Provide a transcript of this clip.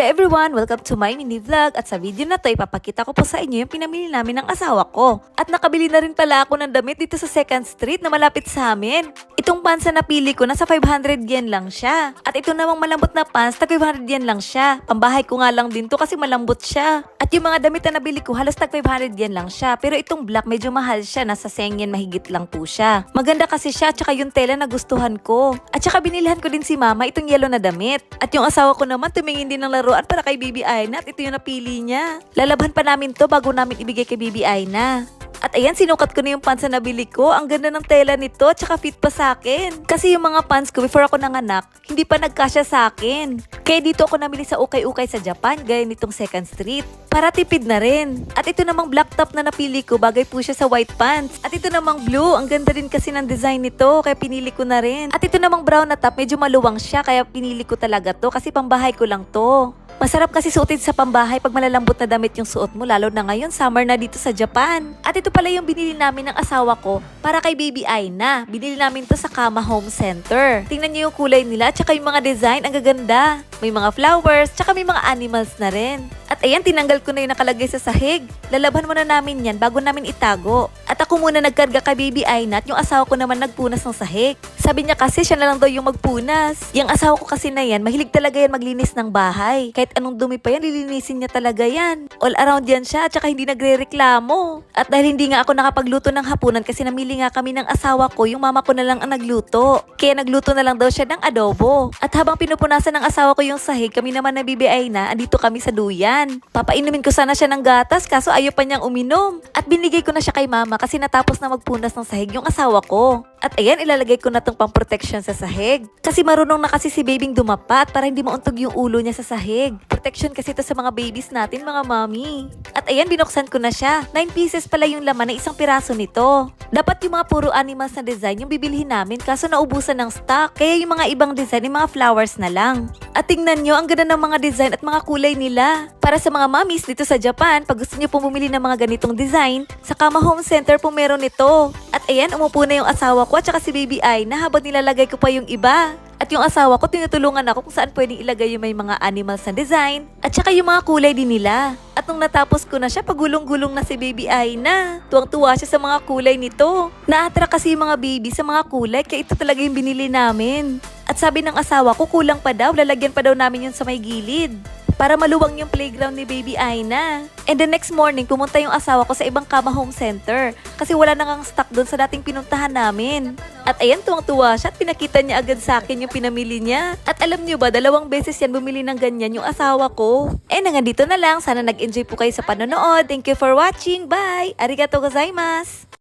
Hello everyone! Welcome to my mini vlog at sa video na to ipapakita ko po sa inyo yung pinamili namin ng asawa ko. At nakabili na rin pala ako ng damit dito sa 2nd Street na malapit sa amin. Itong pants na napili ko nasa 500 yen lang siya. At ito namang malambot na pants tag 500 yen lang siya. Pambahay ko nga lang din to kasi malambot siya. At yung mga damit na nabili ko halos tag 500 yen lang siya. Pero itong black medyo mahal siya, nasa 1,000 yen mahigit lang po siya. Maganda kasi siya at saka yung tela na gustuhan ko. At saka binilhan ko din si mama itong yellow na damit. At yung asawa ko naman tumingin din ng laruan para kay Baby Aina at ito yung napili niya. Lalabhan pa namin to bago namin ibigay kay Baby Aina. At ayan, sinukat ko na yung pants na nabili ko. Ang ganda ng tela nito at saka fit pa sa akin. Kasi yung mga pants ko before ako nanganak, hindi pa nagkasya sa akin. Kaya dito ako namili sa ukay-ukay sa Japan, gaya nitong 2nd Street. Para tipid na rin. At ito namang black top na napili ko, bagay po siya sa white pants. At ito namang blue, ang ganda rin kasi ng design nito, kaya pinili ko na rin. At ito namang brown na top, medyo maluwang siya, kaya pinili ko talaga to kasi pambahay ko lang to. Masarap kasi suotin sa pambahay pag malalambot na damit yung suot mo, lalo na ngayon summer na dito sa Japan. At ito pala yung binili namin ng asawa ko para kay Baby Aina. Binili namin to sa Kama Home Center. Tingnan niyo yung kulay nila at saka yung mga design, ang gaganda. May mga flowers, tsaka may mga animals na rin. At ayan, tinanggal ko na yung nakalagay sa sahig. Lalabhan muna namin yan bago namin itago. At ako muna nagkarga kay Baby Aina at yung asawa ko naman nagpunas ng sahig. Sabi niya kasi siya na lang daw yung magpunas. Yung asawa ko kasi na yan, mahilig talaga yan maglinis ng bahay. Kahit anong dumi pa yan, lilinisin niya talaga yan. All around yan siya at saka hindi nagre-reklamo. At dahil hindi nga ako nakapagluto ng hapunan kasi namili nga kami ng asawa ko, yung mama ko na lang ang nagluto. Kaya nagluto na lang daw siya ng adobo. At habang pinupunasan ng asawa ko yung sahig, kami naman na Baby Aina, andito kami sa duyan. Papainumin ko sana siya ng gatas kaso ayaw pa niyang uminom. At binigay ko na siya kay mama kasi natapos na magpunas ng sahig yung asawa ko. At ayan, ilalagay ko na tong pang-protection sa sahig. Kasi marunong na kasi si babing dumapat para hindi mauntog yung ulo niya sa sahig. Protection kasi ito sa mga babies natin, mga mommy. At ayan, binuksan ko na siya. 9 pieces pala yung laman na isang piraso nito. Dapat yung mga puro animals na design yung bibilhin namin kaso naubusan ng stock. Kaya yung mga ibang design, yung mga flowers na lang. At tingnan nyo, ang ganda ng mga design at mga kulay nila. Para sa mga mommies dito sa Japan, pag gusto nyo pong bumili ng mga ganitong design, sa Kama Home Center po meron nito. At ayan, umupo na yung asawa ko at saka si Baby Aina habang nilalagay ko pa yung iba. At yung asawa ko, tinutulungan ako kung saan pwedeng ilagay yung may mga animals na design at saka yung mga kulay din nila. At nung natapos ko na siya, pagulong-gulong na si Baby Aina. Tuwang-tuwa siya sa mga kulay nito. Na-attract kasi yung mga baby sa mga kulay, kaya ito talaga yung binili namin. At sabi ng asawa ko, kulang pa daw, lalagyan pa daw namin yun sa may gilid. Para maluwang yung playground ni Baby Aina. And the next morning, pumunta yung asawa ko sa ibang Kama Home Center. Kasi wala nang stock doon sa dating pinuntahan namin. At ayan, tuwang-tuwa siya at pinakita niya agad sa akin yung pinamili niya. At alam niyo ba, 2 beses yan bumili ng ganyan yung asawa ko. Hanggang dito na lang. Sana nag-enjoy po kayo sa panonood. Thank you for watching. Bye! Arigatou gozaimasu!